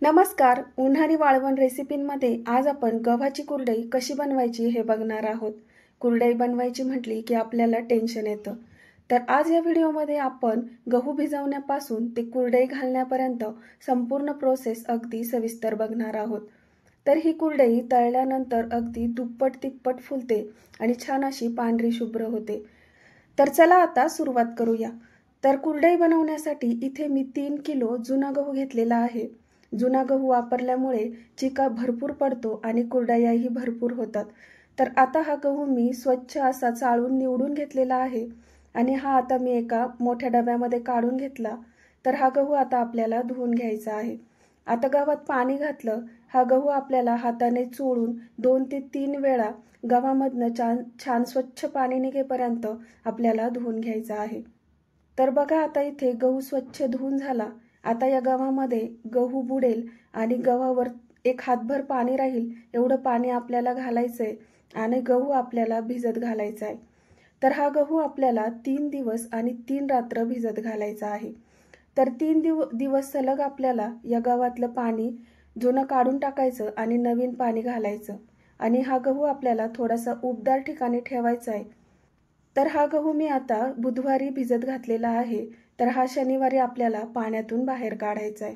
नमस्कार. उन्हाळी वाळवण रेसिपींमध्ये आज आपण गव्हाची कुरडई कशी बनवायची हे बघणार आहोत. कुरडई बनवायची म्हटली की आपल्याला टेन्शन येतं. तर आज या व्हिडिओमध्ये आपण गहू भिजवण्यापासून ते कुरडई घालण्यापर्यंत संपूर्ण प्रोसेस अगदी सविस्तर बघणार आहोत. तर ही कुरडई तळल्यानंतर अगदी दुप्पट तिप्पट फुलते आणि छान अशी पांढरी शुभ्र होते. तर चला आता सुरुवात करूया. तर कुरडई बनवण्यासाठी इथे मी 3 किलो जुना गहू घेतलेला आहे. जुना गहू वापरल्यामुळे चिका भरपूर पडतो आणि कुरडयाही भरपूर होतात. तर आता हा गहू मी स्वच्छ असा चाळून निवडून घेतलेला आहे आणि हा आता मी एका मोठ्या डब्यामध्ये काढून घेतला. तर हा गहू आता आपल्याला धुवून घ्यायचा आहे. आता गव्हात पाणी घातलं. हा गहू आपल्याला हाताने चोळून 2 ते 3 वेळा गव्हामधनं छान स्वच्छ पाणी निघेपर्यंत आपल्याला धुवून घ्यायचा आहे. तर बघा आता इथे गहू स्वच्छ धुवून झाला. आता या गव्हामध्ये गहू बुडेल आणि गव्हावर एक हातभर पाणी राहील एवढं पाणी आपल्याला घालायचंय आणि गहू आपल्याला भिजत घालायचा आहे. तर हा गहू आपल्याला 3 दिवस आणि 3 रात्र भिजत घालायचा आहे. तर 3 दिवस सलग आपल्याला या गव्हातलं पाणी जुनं काढून टाकायचं आणि नवीन पाणी घालायचं आणि हा गहू आपल्याला थोडासा उबदार ठिकाणी ठेवायचा आहे. तर हा गहू मी आता बुधवारी भिजत घातलेला आहे. तर हा शनिवारी आपल्याला पाण्यातून बाहेर काढायचा आहे.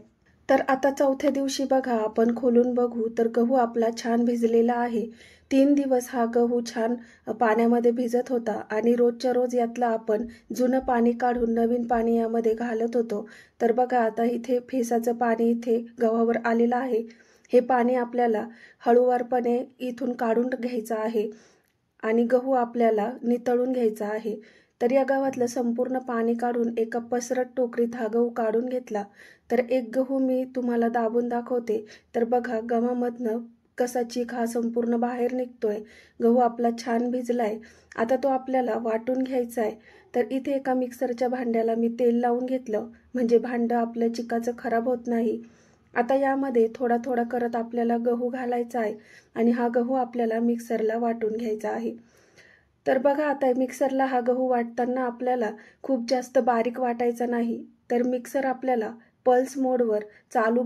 तर आता चौथ्या दिवशी बघा आपण खोलून बघू तर गहू आपला छान भिजलेला आहे. 3 दिवस हा गहू छान पाण्यामध्ये भिजत होता आणि रोजच्या रोज यातलं आपण जुनं पाणी काढून नवीन पाणी यामध्ये घालत होतो. तर बघा आता इथे फेसाचं पाणी इथे गव्हावर आलेलं आहे. हे पाणी आपल्याला हळूवारपणे इथून काढून घ्यायचं आहे आणि गहू आपल्याला नितळून घ्यायचा आहे. तर या गव्हातलं संपूर्ण पाणी काढून एका पसरट टोकरीत हा गहू काढून घेतला. तर एक गहू मी तुम्हाला दाबून दाखवते. तर बघा गव्हामधनं कसा चीक हा संपूर्ण बाहेर निघतोय. गहू आपला छान भिजलाय. आता तो आपल्याला वाटून घ्यायचा आहे. तर इथे एका मिक्सरच्या भांड्याला मी तेल लावून घेतलं म्हणजे भांडं आपल्या चिकाचं खराब होत नाही. आता यामध्ये थोडा थोडा करत आपल्याला गहू घालायचा आहे आणि हा गहू आपल्याला मिक्सरला वाटून घ्यायचा आहे. तर बघा आता मिक्सरला हा गहू वाटताना आपल्याला खूप जास्त बारीक वाटायचा नाही. तर मिक्सर आपल्याला पल्स मोडवर चालू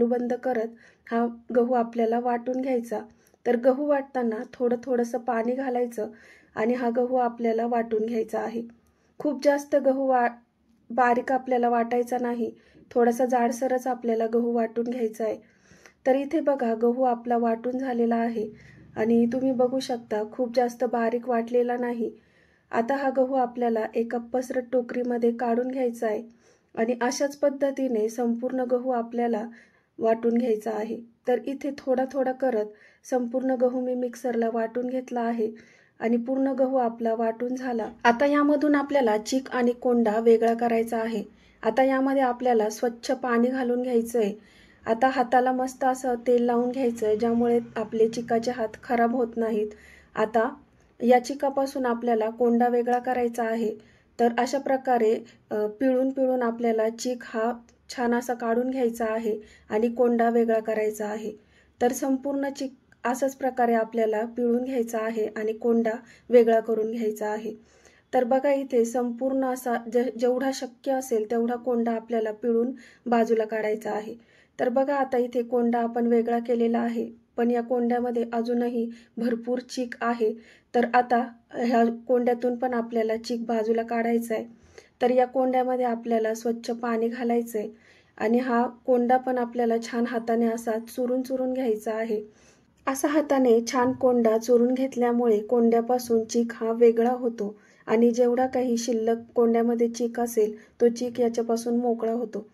बंद करत हा गहू आपल्याला वाटून घ्यायचा. तर गहू वाटताना थोडंसं पाणी घालायचं आणि हा गहू आपल्याला वाटून घ्यायचा आहे. खूप जास्त गहू बारीक आपल्याला वाटायचा नाही. थोडासा जाडसरच आपल्याला गहू वाटून घ्यायचा आहे. तर इथे बघा गहू आपला वाटून झालेला आहे आणि तुम्ही बघू शकता खूप जास्त बारीक वाटलेला नाही. आता हा गहू आपल्याला एका पसरट टोकरीमध्ये काढून घ्यायचा आहे आणि अशाच पद्धतीने संपूर्ण गहू आपल्याला वाटून घ्यायचा आहे. तर इथे थोडा करत संपूर्ण गहू मी मिक्सरला वाटून घेतला आहे आणि पूर्ण गहू आपला वाटून झाला. आता यामधून आपल्याला चीक आणि कोंडा वेगळा करायचा आहे. आता यामध्ये आपल्याला स्वच्छ पाणी घालून घ्यायचंय. आता हाताला मस्त असं तेल लावून घ्यायचं ज्यामुळे आपले चिकाचे हात खराब होत नाहीत. आता या चिकापासून आपल्याला कोंडा वेगळा करायचा आहे. तर अशा प्रकारे पिळून आपल्याला चीक हा छान असा काढून घ्यायचा आहे आणि कोंडा वेगळा करायचा आहे. तर संपूर्ण चीक अशाच प्रकारे आपल्याला पिळून घ्यायचा आहे आणि कोंडा वेगळा करून घ्यायचा आहे. तर बघा इथे संपूर्ण असा जेवढा शक्य असेल तेवढा कोंडा आपल्याला पिळून बाजूला काढायचा आहे. तर बघा आता इथे कोंडा आपण वेगळा केलेला आहे पण या कोंड्यामध्ये अजूनही भरपूर चीक आहे. तर आता ह्या कोंड्यातून पण आपल्याला चीक बाजूला काढायचा आहे. तर या कोंड्यामध्ये आपल्याला स्वच्छ पाणी घालायचं आहे आणि हा कोंडा पण आपल्याला छान हाताने असा चुरून घ्यायचा आहे. असा हाताने छान कोंडा चुरून घेतल्यामुळे कोंड्यापासून चीक हा वेगळा होतो आणि जेवढा काही शिल्लक कोंड्यामध्ये चीक असेल तो चीक याच्यापासून मोकळा होतो.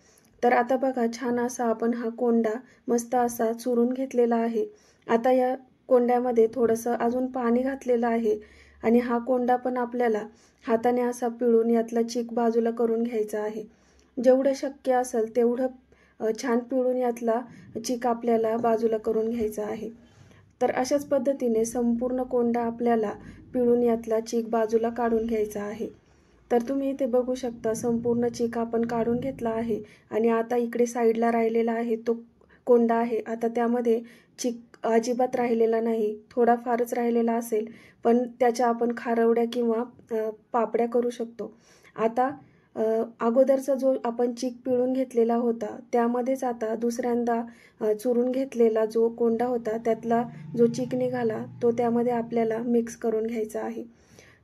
तर आता बघा छान असा आपण हा कोंडा मस्त असा चुरून घेतलेला आहे. आता या कोंड्यामध्ये थोडंसं अजून पाणी घातलेलं आहे आणि हा कोंडा पण आपल्याला हाताने असा पिळून यातला चीक बाजूला करून घ्यायचा आहे. जेवढं शक्य असेल तेवढं छान पिळून यातला चीक आपल्याला बाजूला करून घ्यायचा आहे. तर अशाच पद्धतीने संपूर्ण कोंडा आपल्याला पिळून यातला चीक बाजूला काढून घ्यायचा आहे. तर तुम्ही इथे बघू शकता संपूर्ण चीक आपण काढून घेतला आहे आणि आता इकडे साईडला राहिलेला आहे तो कोंडा आहे. आता त्यामध्ये चीक अजिबात राहिलेला नाही. थोडाफारच राहिलेला असेल पण त्याच्या आपण खारवड्या किंवा पापड्या करू शकतो. आता अगोदरचा जो आपण चीक पिळून घेतलेला होता त्यामध्येच आता दुसऱ्यांदा चुरून घेतलेला जो कोंडा होता त्यातला जो चीक निघाला तो त्यामध्ये आपल्याला मिक्स करून घ्यायचा आहे।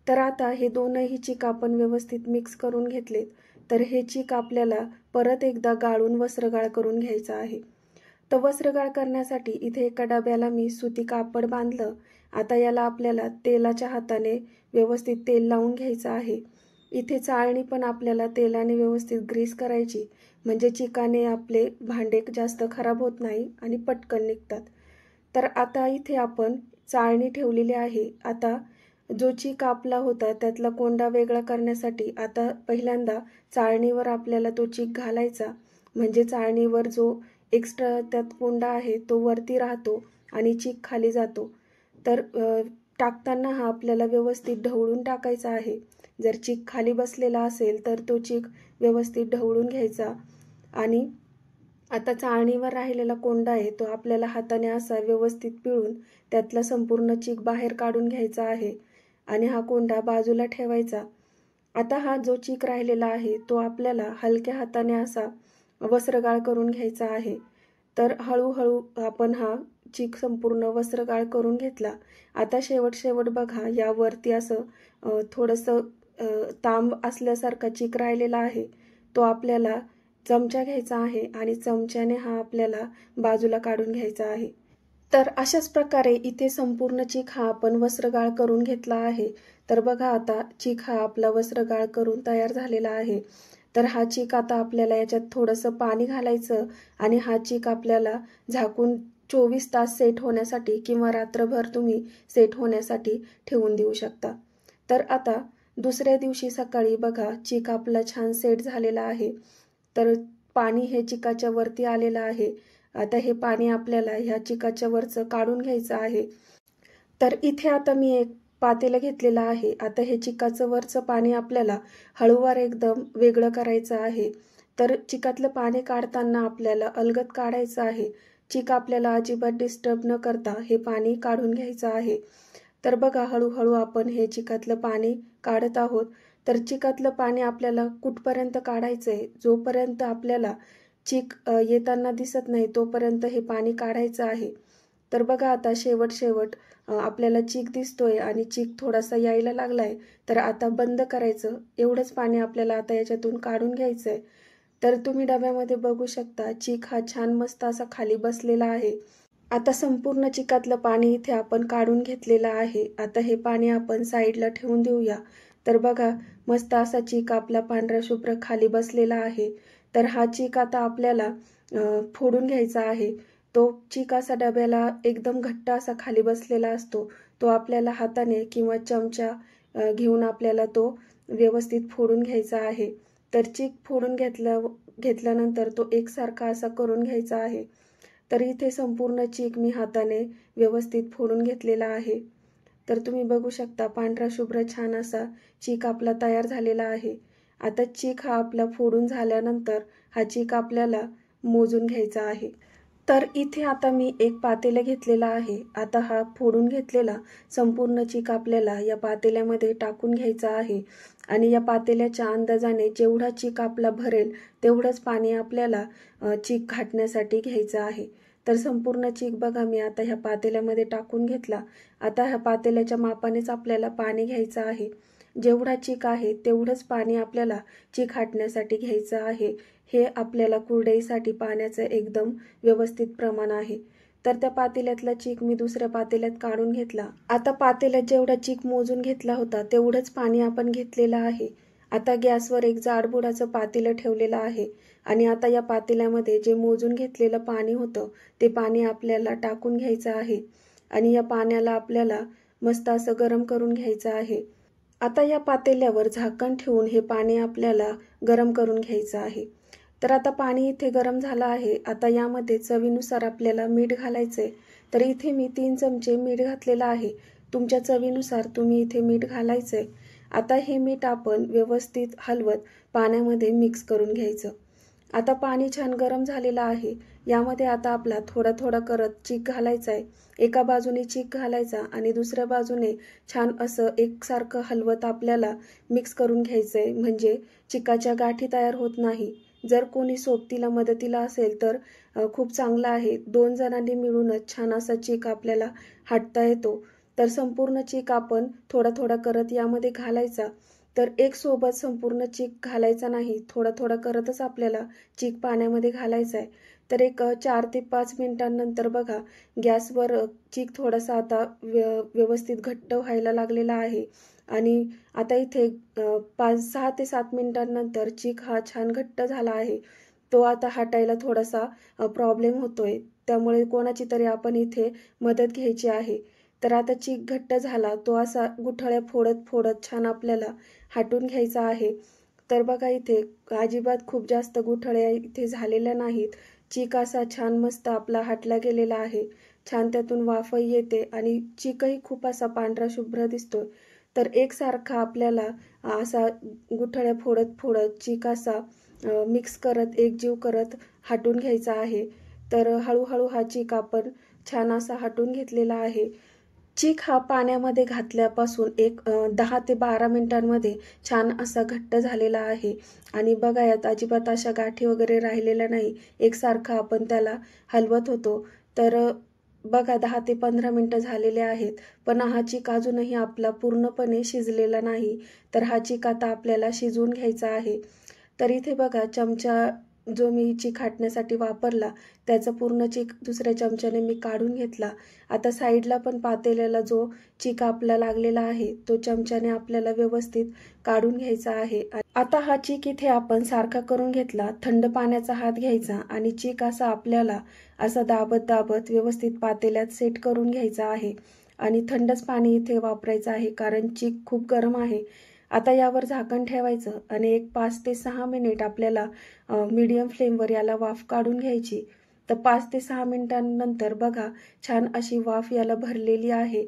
तर आता हे दोनही चीक आपण व्यवस्थित मिक्स करून घेतलेत, तर हे चीक आपल्याला परत एकदा गाळून वस्त्रगाळ करून घ्यायचा आहे। तर वस्त्रगाळ करण्यासाठी इथे एका डब्याला मी सुती कापड बांधलं। आता याला आपल्याला तेलाच्या हाताने व्यवस्थित तेल लावून घ्यायचं आहे। इथे चाळणी पण आपल्याला तेलाने व्यवस्थित ग्रीस करायची, म्हणजे चिकाने आपले भांडे जास्त खराब होत नाही आणि पटकन निघतात। तर आता इथे आपण चाळणी ठेवलेली आहे। आता जो चीक आपला होता त्यातला कोंडा वेगळा करण्यासाठी आता पहिल्यांदा चाळणीवर आपल्याला तो चीक घालायचा, म्हणजे चाळणीवर जो एक्स्ट्रा त्यात कोंडा आहे तो वरती राहतो आणि चीक खाली जातो। तर टाकताना हा आपल्याला व्यवस्थित ढवळून टाकायचा आहे। जर चीक खाली बसलेला असेल तर तो चीक व्यवस्थित ढवळून घ्यायचा आणि आता चाळणीवर राहिलेला कोंडा आहे तो आपल्याला हाताने असा व्यवस्थित पिळून त्यातला संपूर्ण चीक बाहेर काढून घ्यायचा आहे आणि हा कोंडा बाजूला ठेवायचा। आता हा जो चीक राहिलेला आहे तो आपल्याला हलक्या हाताने असा वस्त्रगाळ करून घ्यायचा आहे। तर हळूहळू आपण हा चीक संपूर्ण वस्त्रगाळ करून घेतला। आता शेवट बघा, यावरती असं थोडंसं तांब असल्यासारखा चीक राहिलेला आहे, तो आपल्याला चमचा घ्यायचा आहे आणि चमच्याने हा आपल्याला बाजूला काढून घ्यायचा आहे। तर अशाच प्रकारे इथे संपूर्ण चीक हा आपण वस्त्रगाळ करून घेतला आहे। तर बघा, आता चीक हा आपला वस्त्रगाळ करून तयार झालेला आहे। तर हा चीक आता आपल्याला याच्यात थोडंसं पाणी घालायचं आणि हा चीक आपल्याला झाकून 24 तास सेट होण्यासाठी किंवा रात्रभर तुम्ही सेट होण्यासाठी ठेवून देऊ शकता। तर आता दुसऱ्या दिवशी सकाळी बघा, चीक आपला छान सेट झालेला आहे। तर पाणी हे चिकाच्या वरती आलेलं आहे। आता हे पाणी आपल्याला ह्या चिकाच्या वरचं काढून घ्यायचं आहे। तर इथे आता मी एक पातेलं घेतलेलं आहे। आता हे चिकाचं वरचं पाणी आपल्याला हळूवार एकदम वेगळं करायचं आहे। तर चिकातलं पाणी काढताना आपल्याला अलगद काढायचं आहे। चीक आपल्याला अजिबात डिस्टर्ब न करता हे पाणी काढून घ्यायचं आहे। तर बघा, हळूहळू आपण हे चिकातलं पाणी काढत आहोत। तर चिकातलं पाणी आपल्याला कुठपर्यंत काढायचंय, जोपर्यंत आपल्याला चीक येताना दिसत नाही तोपर्यंत हे पाणी काढायचं आहे। तर बघा, आता शेवट आपल्याला चीक दिसतोय आणि चीक थोडासा यायला लागलाय, तर आता बंद करायचं। एवढंच पाणी आपल्याला आता याच्यातून काढून घ्यायचंय। तर तुम्ही डब्यामध्ये बघू शकता, चीक हा छान मस्त असा खाली बसलेला आहे। आता संपूर्ण चिकातलं पाणी इथे आपण काढून घेतलेलं आहे। आता हे पाणी आपण साईडला ठेवून देऊया। तर बघा, मस्त असा चीक आपला पांढरा शुभ्र खाली बसलेला आहे। तर हा चीक आता आपल्याला फोडून घ्यायचा आहे। तो चीक असा डब्याला एकदम घट्ट असा खाली बसलेला असतो, तो आपल्याला हाताने किंवा चमचा घेऊन आपल्याला तो व्यवस्थित फोडून घ्यायचा आहे। तर चीक फोडून घेतल्यानंतर तो एकसारखा असा करून घ्यायचा आहे। तर इथे संपूर्ण चीक मी हाताने व्यवस्थित फोडून घेतलेला आहे। तर तुम्ही बघू शकता, पांढरा शुभ्र छान असा चीक आपला तयार झालेला आहे। आता चीक हा आपला फोडून झाल्यानंतर हा चीक आपल्याला मोजून घ्यायचा आहे। तर इथे आता मी एक पातेलं घेतलेलं आहे। आता हा फोडून घेतलेला संपूर्ण चीक आपल्याला या पातेल्यामध्ये टाकून घ्यायचा आहे आणि या पातेल्याच्या अंदाजाने जेवढा चीक आपला भरेल तेवढंच पाणी आपल्याला चीक घाटण्यासाठी घ्यायचं आहे। तर संपूर्ण चीक बघा, मी आता ह्या पातेल्यामध्ये टाकून घेतला। आता ह्या पातेल्याच्या मापानेच आपल्याला पाणी घ्यायचं आहे। जेवढा चीक आहे तेवढंच पाणी आपल्याला चीक घाटण्यासाठी घ्यायचं आहे। हे आपल्याला कुरडईसाठी पाण्याचं एकदम व्यवस्थित प्रमाण आहे। तर त्या पातेल्यातला चीक मी दुसऱ्या पातेल्यात काढून घेतला। आता पातेल्यात जेवढा चीक मोजून घेतला होता तेवढंच पाणी आपण घेतलेलं आहे। आता गॅसवर एक जाडबुडाचं पातेलं ठेवलेलं आहे आणि आता या पातेल्यामध्ये जे मोजून घेतलेलं पाणी होतं ते पाणी आपल्याला टाकून घ्यायचं आहे आणि या पाण्याला आपल्याला मस्त असं गरम करून घ्यायचं आहे। आता या पातेल्यावर झाकण ठेवून हे पाणी आपल्याला गरम करून घ्यायचं आहे। तर आता पाणी इथे गरम झालं आहे। आता यामध्ये चवीनुसार आपल्याला मीठ घालायचंय। तर इथे मी 3 चमचे मीठ घातलेलं आहे। तुमच्या चवीनुसार तुम्ही इथे मीठ घालायचंय। आता हे मीठ आपण व्यवस्थित हलवत पाण्यामध्ये मिक्स करून घ्यायचं। आता पाणी छान गरम झालेलं आहे। यामध्ये आता आपला थोडा थोडा करत चीक घालायचा आहे। एका बाजूने चीक घालायचा आणि दुसऱ्या बाजूने छान असं एकसारखं हलवत आपल्याला मिक्स करून घ्यायचं आहे, म्हणजे चिकाच्या गाठी तयार होत नाही। जर कोणी सोबतीला मदतीला असेल तर खूप चांगलं आहे। 2 जणांनी मिळूनच छान असा चीक आपल्याला हाटता येतो। तर संपूर्ण चीक आपण थोडा थोडा करत यामध्ये घालायचा। तर एक सोबत संपूर्ण चीक घालायचा नाही, थोडा थोडा करतच आपल्याला चीक पाण्यामध्ये घालायचा आहे। तर एक 4 ते 5 मिनिटांनंतर बघा गॅसवर चीक थोडासा आता व्यवस्थित घट्ट व्हायला लागलेला आहे आणि आता इथे 6 ते 7 मिनिटांनंतर चीक हा छान घट्ट झाला आहे। तो आता हटायला थोडासा प्रॉब्लेम होतोय, त्यामुळे कोणाची तरी आपण इथे मदत घ्यायची आहे। तर आता चीक घट्ट झाला, तो असा गुठळ्या फोडत फोडत छान आपल्याला हटून घ्यायचा आहे। तर बघा इथे अजिबात खूप जास्त गुठळ्या इथे झालेल्या नाहीत। चीक असा छान मस्त आपला हटला गेलेला आहे। छान त्यातून वाफही येते आणि चीकही खूप असा पांढरा शुभ्र दिसतोय। तर एकसारखा आपल्याला असा गुठळ्या फोडत फोडत चीक असा मिक्स करत एकजीव करत हटून घ्यायचा आहे। तर हळूहळू हा चीक आपण छान असा हटून घेतलेला आहे। चीक हा पाण्यामध्ये घातल्यापासून एक 10 ते 12 मिनिटांमध्ये छान असा घट्ट झालेला आहे आणि बघा यात अजिबात अशा गाठी वगैरे राहिलेल्या नाही। एकसारखा आपण त्याला हलवत होतो। तर बघा 10 ते 15 मिनिटं झालेले आहेत, पण हा चीक अजूनही आपला पूर्णपणे शिजलेला नाही। तर हा चीक आता आपल्याला शिजवून घ्यायचा आहे। तर इथे बघा चमचा जो मी चीक हाटण्यासाठी वापरला त्याचा पूर्ण चीक दुसऱ्या चमच्याने मी काढून घेतला। आता साईडला पण पातेल्याला जो चीक आपला लागलेला आहे तो चमच्याने आपल्याला व्यवस्थित काढून घ्यायचा आहे। आता हा चीक इथे आपण सारखा करून घेतला। थंड पाण्याचा हात घ्यायचा आणि चीक असा आपल्याला असा दाबत दाबत व्यवस्थित पातेल्यात सेट करून घ्यायचा आहे आणि थंडच पाणी इथे वापरायचं आहे, कारण चीक खूप गरम आहे। आता यावर झाकण ठेवायचं आणि एक 5 ते 6 मिनिट आपल्याला मीडियम फ्लेमवर याला वाफ काढून घ्यायची। तर 5 ते 6 मिनिटांनंतर बघा छान अशी वाफ याला भरलेली आहे।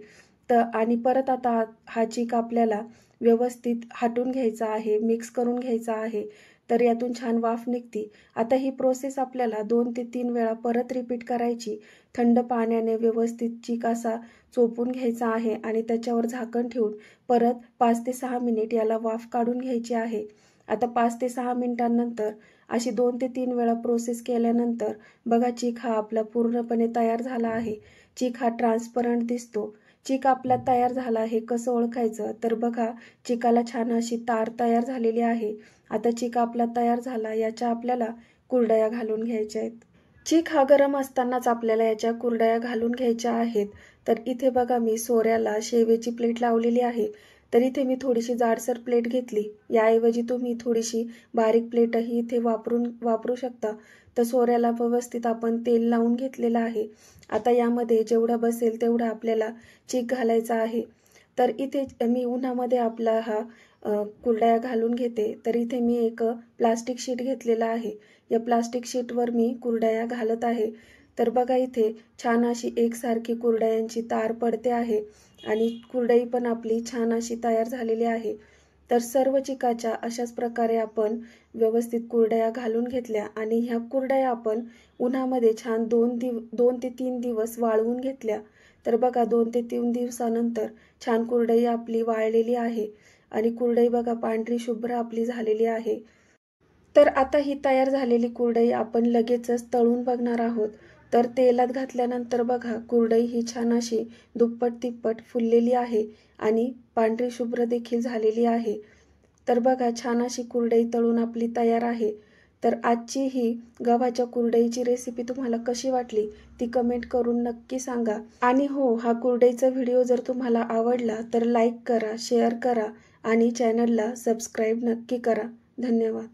तर आणि परत आता हा चीक आपल्याला व्यवस्थित हटून घ्यायचा आहे, मिक्स करून घ्यायचा आहे। तर यातून छान वाफ निघते। आता ही प्रोसेस आपल्याला 2 ते 3 वेळा परत रिपीट करायची। थंड पाण्याने व्यवस्थित चीक असा चोपून घ्यायचा आहे आणि त्याच्यावर झाकण ठेवून परत 5 ते 6 मिनिट याला वाफ काढून घ्यायची आहे। आता 5 ते 6 मिनिटांनंतर अशी 2 ते 3 वेळा प्रोसेस केल्यानंतर बघा चीक हा आपला पूर्णपणे तयार झाला आहे। चीक हा ट्रान्सपरंट दिसतो। चीक आपला तयार झाला हे कसं ओळखायचं, तर बघा चिकाला छान अशी तार तयार झालेली आहे। आता चीक आपला तयार झाला, याच्या आपल्याला कुरडया घालून घ्यायच्या आहेत। चीक हा गरम असतानाच आपल्याला याच्या कुरडया घालून घ्यायच्या आहेत। तर इथे बघा मी सोऱ्याला शेवेची प्लेट लावलेली आहे। तर इथे मी थोडीशी जाडसर प्लेट घेतली। याऐवजी तुम्ही थोडीशी बारीक प्लेटही इथे वापरू शकता। तर सोऱ्याला व्यवस्थित आपण तेल लावून घेतलेलं आहे। आता यामध्ये जेवढा बसेल तेवढा आपल्याला चीक घालायचा आहे। तर इथे मी उन्हामध्ये आपला हा कुरडया घालून घेते। तर इथे मी एक प्लास्टिक शीट घेतलेला आहे। या प्लास्टिक शीटवर मी कुरडया घालत आहे। तर बघा इथे छान अशी एकसारखी कुरडयांची तार पडते आहे आणि कुरडई पण आपली छान अशी तयार झालेली आहे। तर सर्व चिकाच्या अशाच प्रकारे आपण व्यवस्थित कुरडया घालून घेतल्या आणि ह्या कुरडया आपण उन्हामध्ये छान 2 ते 3 दिवस वाळवून घेतल्या। तर बघा 2 ते 3 दिवसानंतर छान कुरडई आपली वाळलेली आहे आणि कुरडई बघा पांढरी शुभ्र आपली झालेली आहे। तर आता ही तयार झालेली कुरडई आपण लगेचच तळून बघणार आहोत। तर तेलात घातल्यानंतर बघा कुरडई ही छान अशी दुप्पट तिप्पट फुललेली आहे आणि पांढरी शुभ्र देखील झालेली आहे। तर बघा छान अशी कुरडई तळून आपली तयार आहे। तर आजची ही गव्हाच्या कुरडईची रेसिपी तुम्हाला कशी वाटली ती कमेंट करून नक्की सांगा। आणि हो, हा कुरडईचा व्हिडिओ जर तुम्हाला आवडला तर लाईक करा, शेअर करा आणि चॅनलला सबस्क्राईब नक्की करा। धन्यवाद।